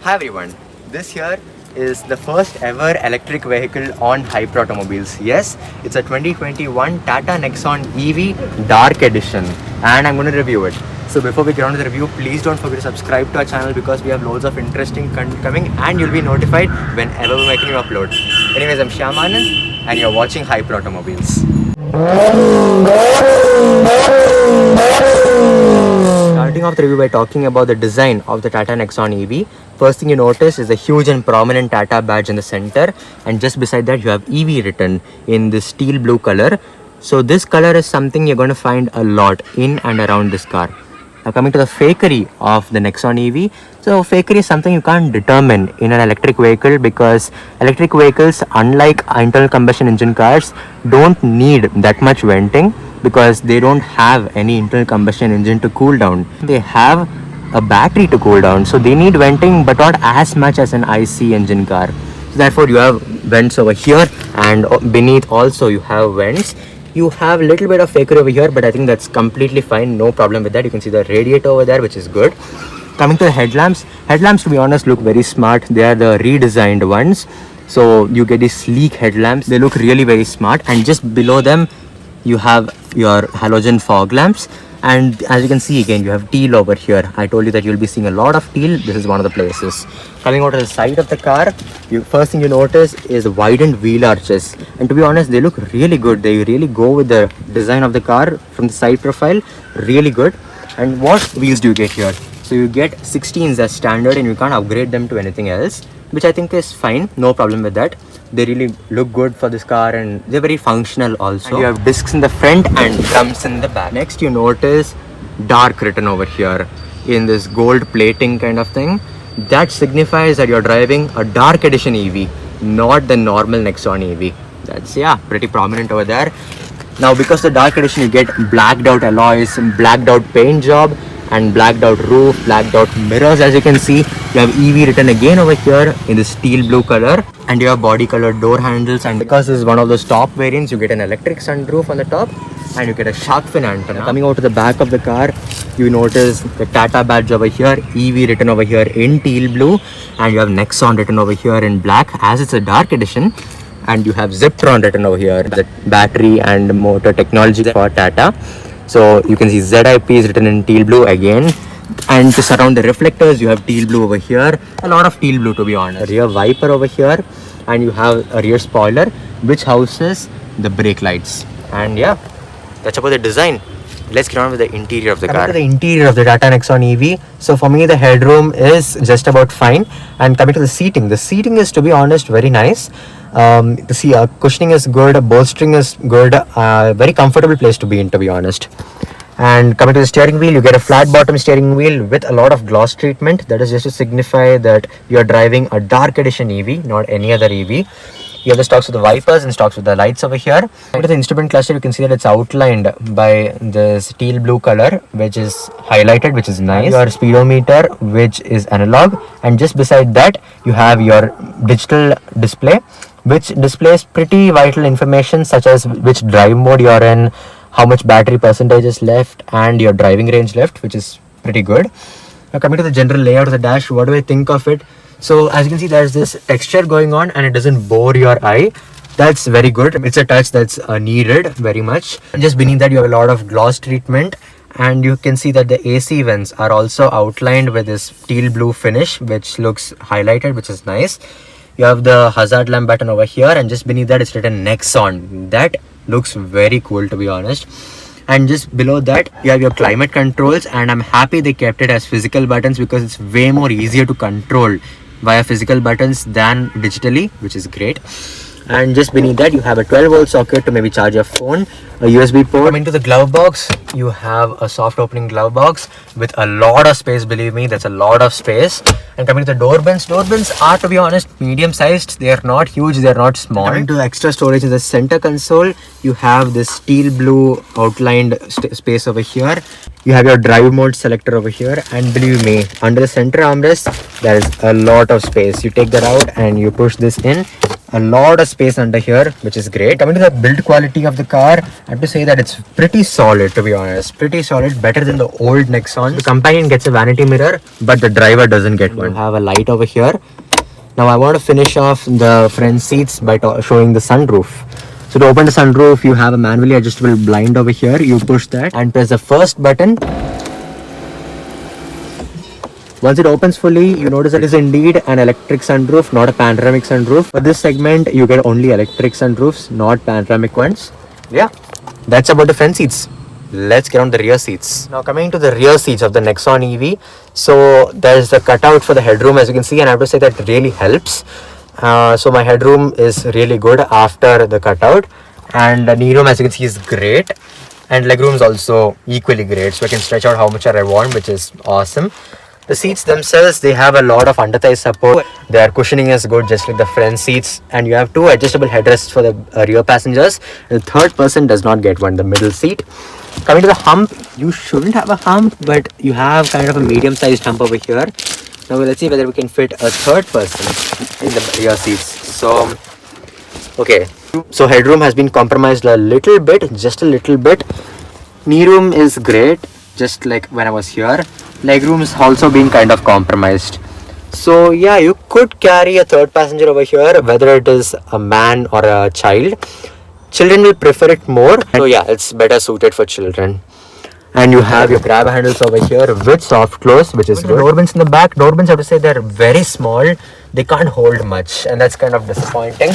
Hi everyone, this here is the first ever electric vehicle on Hyper Automobiles. Yes, it's a 2021 Tata Nexon EV Dark Edition and I'm going to review it. So before we get on to the review, please don't forget to subscribe to our channel because we have loads of interesting content coming and you'll be notified whenever we make a new upload. Anyways, I'm Shyam Anand and you're watching Hyper Automobiles. Starting off the review by talking about the design of the Tata Nexon EV. First thing you notice is a huge and prominent Tata badge in the center, and just beside that you have EV written in this steel blue color. So this color is something you're going to find a lot in and around this car. Now coming to the fakery of the Nexon EV. So fakery is something you can't determine in an electric vehicle because electric vehicles, unlike internal combustion engine cars, don't need that much venting because they don't have any internal combustion engine to cool down. They have a battery to cool down, so they need venting but not as much as an IC engine car. So therefore you have vents over here and beneath also you have vents. You have a little bit of fakery over here, but I think that's completely fine, no problem with that. You can see the radiator over there, which is good. Coming to the headlamps to be honest look very smart. They are the redesigned ones, so you get these sleek headlamps. They look really very smart, and just below them you have your halogen fog lamps, and as you can see again you have teal over here. I told you that you'll be seeing a lot of teal. This is one of the places. Coming out to the side of the car, first thing you notice is widened wheel arches, and to be honest they look really good. They really go with the design of the car from the side profile, really good. And what wheels do you get here? So you get 16s as standard and you can't upgrade them to anything else, which I think is fine, no problem with that. They really look good for this car and they're very functional also. And you have discs in the front and drums in the back. Next you notice dark written over here in this gold plating kind of thing. That signifies that you're driving a dark edition EV, not the normal Nexon EV. That's pretty prominent over there. Now because the dark edition you get blacked out alloys, blacked out paint job and blacked out roof, blacked out mirrors. As you can see, you have EV written again over here in the steel blue color, and you have body colored door handles. And because this is one of those top variants, you get an electric sunroof on the top and you get a shark fin antenna. Coming out to the back of the car, you notice the Tata badge over here, EV written over here in teal blue, and you have Nexon written over here in black as it's a dark edition. And you have Ziptron written over here, the battery and motor technology for Tata. So you can see ZIP is written in teal blue again, and to surround the reflectors you have teal blue over here, a lot of teal blue to be honest. A rear wiper over here, and you have a rear spoiler which houses the brake lights. And that's about the design. Let's get on with the interior of the car. The interior of the Tata Nexon EV. So for me the headroom is just about fine. And coming to the seating is to be honest very nice. The cushioning is good, bolstering is good, very comfortable place to be in to be honest. And coming to the steering wheel, you get a flat bottom steering wheel with a lot of gloss treatment. That is just to signify that you are driving a dark edition EV, not any other EV. You have the stocks with the wipers and stocks with the lights over here. Coming to the instrument cluster, you can see that it's outlined by this teal blue color, which is highlighted, which is nice. Your speedometer, which is analog, and just beside that you have your digital display, which displays pretty vital information such as which drive mode you're in, how much battery percentage is left, and your driving range left, which is pretty good. Now coming to the general layout of the dash, what do I think of it? So as you can see, there's this texture going on and it doesn't bore your eye. That's very good. It's a touch that's needed very much. And just beneath that you have a lot of gloss treatment, and you can see that the AC vents are also outlined with this teal blue finish, which looks highlighted, which is nice. You have the hazard lamp button over here, and just beneath that it's written Nexon. That looks very cool to be honest. And just below that you have your climate controls, and I'm happy they kept it as physical buttons because it's way more easier to control via physical buttons than digitally, which is great. And just beneath that you have a 12-volt socket to maybe charge your phone, a USB port. Coming to the glove box, you have a soft opening glove box with a lot of space. Believe me, that's a lot of space. And coming to the door bins are to be honest medium sized. They are not huge, they are not small. Coming to extra storage in the center console, you have this steel blue outlined space over here. You have your drive mode selector over here, and believe me, under the center armrest there is a lot of space. You take that out and you push this in, a lot of space under here, which is great. Coming to the build quality of the car, I have to say that it's pretty solid, to be honest. Pretty solid, better than the old Nexon. The companion gets a vanity mirror, but the driver doesn't get one. You have a light over here. Now I want to finish off the front seats by showing the sunroof. So to open the sunroof, you have a manually adjustable blind over here. You push that and press the first button. Once it opens fully, you notice that it is indeed an electric sunroof, not a panoramic sunroof. For this segment, you get only electric sunroofs, not panoramic ones. Yeah, that's about the front seats. Let's get on the rear seats. Now coming to the rear seats of the Nexon EV. So there's the cutout for the headroom, as you can see, and I have to say that really helps. So my headroom is really good after the cutout, and the knee room, as you can see, is great. And legroom is also equally great, so I can stretch out how much I want, which is awesome. The seats themselves, they have a lot of under thigh support. Their cushioning is good, just like the front seats, and you have two adjustable headrests for the rear passengers. The third person does not get one, the middle seat. Coming to the hump, you shouldn't have a hump, but you have kind of a medium-sized hump over here. Now let's see whether we can fit a third person in the rear seats. So, okay. So headroom has been compromised a little bit, just a little bit. Knee room is great, just like when I was here. Legroom is also been kind of compromised. So yeah, you could carry a third passenger over here, whether it is a man or a child. Children will prefer it more. So yeah, it's better suited for children. And you have your grab handles over here with soft close, which is good. Door bins in the back. Door bins, I have to say, they're very small. They can't hold much, and that's kind of disappointing.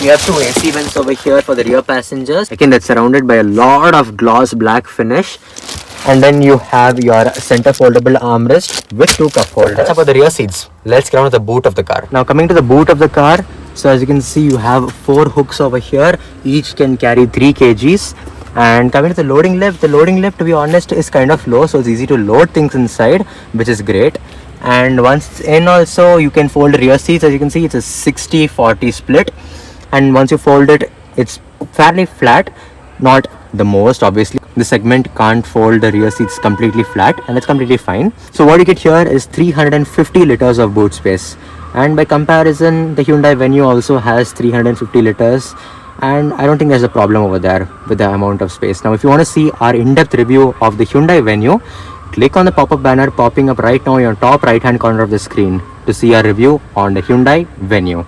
You have two AC vents over here for the rear passengers. Again, that's surrounded by a lot of gloss black finish. And then you have your center foldable armrest with two cup holders. That's about the rear seats. Let's get on to the boot of the car. Now coming to the boot of the car. So as you can see, you have 4 hooks over here. Each can carry 3 kgs. And coming to the loading lift, to be honest, is kind of low. So it's easy to load things inside, which is great. And once it's in also, you can fold the rear seats. As you can see, it's a 60-40 split. And once you fold it, it's fairly flat. Not the most, obviously. The segment can't fold the rear seats completely flat, and that's completely fine. So what you get here is 350 liters of boot space. And by comparison, the Hyundai Venue also has 350 liters. And I don't think there's a problem over there with the amount of space. Now, if you want to see our in-depth review of the Hyundai Venue, click on the pop-up banner popping up right now in your top right-hand corner of the screen to see our review on the Hyundai Venue.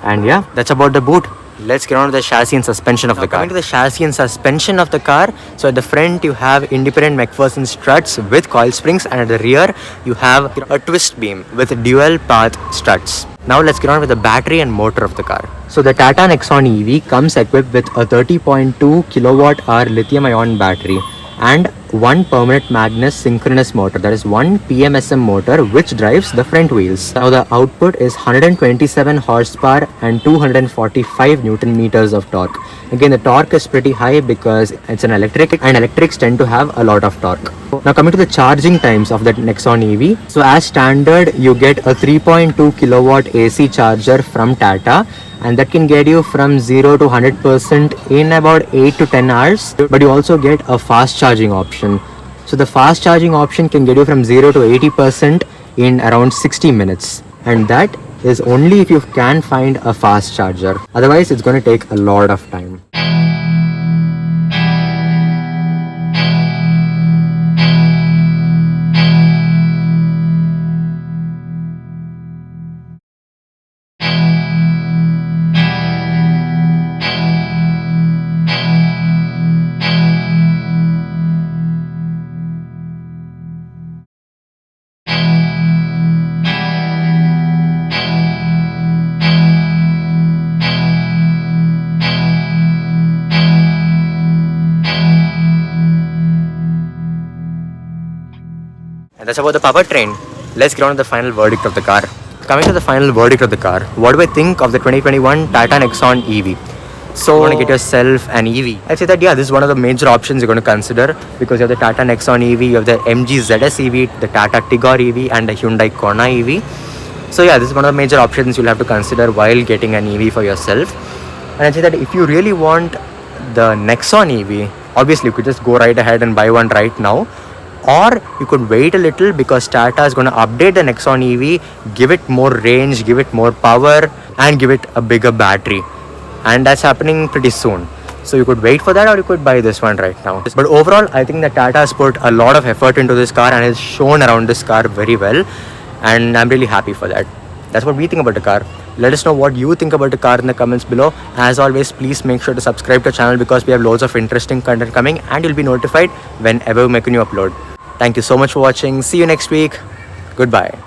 And yeah, that's about the boot. Let's get on to the chassis and suspension of the car. Coming to the chassis and suspension of the car, so at the front you have independent McPherson struts with coil springs, and at the rear you have a twist beam with dual path struts. Now let's get on with the battery and motor of the car. So the Tata Nexon EV comes equipped with a 30.2 kilowatt hour lithium ion battery and one permanent magnet synchronous motor, that is one PMSM motor, which drives the front wheels. Now the output is 127 horsepower and 245 newton meters of torque. Again, the torque is pretty high because it's an electric, and electrics tend to have a lot of torque. Now coming to the charging times of the Nexon EV. So as standard, you get a 3.2 kilowatt AC charger from Tata, and that can get you from 0 to 100% in about 8 to 10 hours. But you also get a fast charging option. So the fast charging option can get you from 0 to 80% in around 60 minutes. And that is only if you can find a fast charger. Otherwise, it's going to take a lot of time. And that's about the powertrain. Let's get on to the final verdict of the car. Coming to the final verdict of the car, what do I think of the 2021 Tata Nexon EV? So you want to get yourself an EV. I'd say that yeah, this is one of the major options you're going to consider, because you have the Tata Nexon EV, you have the MG ZS EV, the Tata Tigor EV, and the Hyundai Kona EV. So yeah, this is one of the major options you'll have to consider while getting an EV for yourself. And I'd say that if you really want the Nexon EV, obviously you could just go right ahead and buy one right now. Or you could wait a little, because Tata is going to update the Nexon EV, give it more range, give it more power, and give it a bigger battery, and that's happening pretty soon. So you could wait for that, or you could buy this one right now. But overall, I think that Tata has put a lot of effort into this car and has shown around this car very well, and I'm really happy for that. That's what we think about the car. Let us know what you think about the car in the comments below. As always, please make sure to subscribe to the channel because we have loads of interesting content coming, and you'll be notified whenever we make a new upload. Thank you so much for watching. See you next week. Goodbye.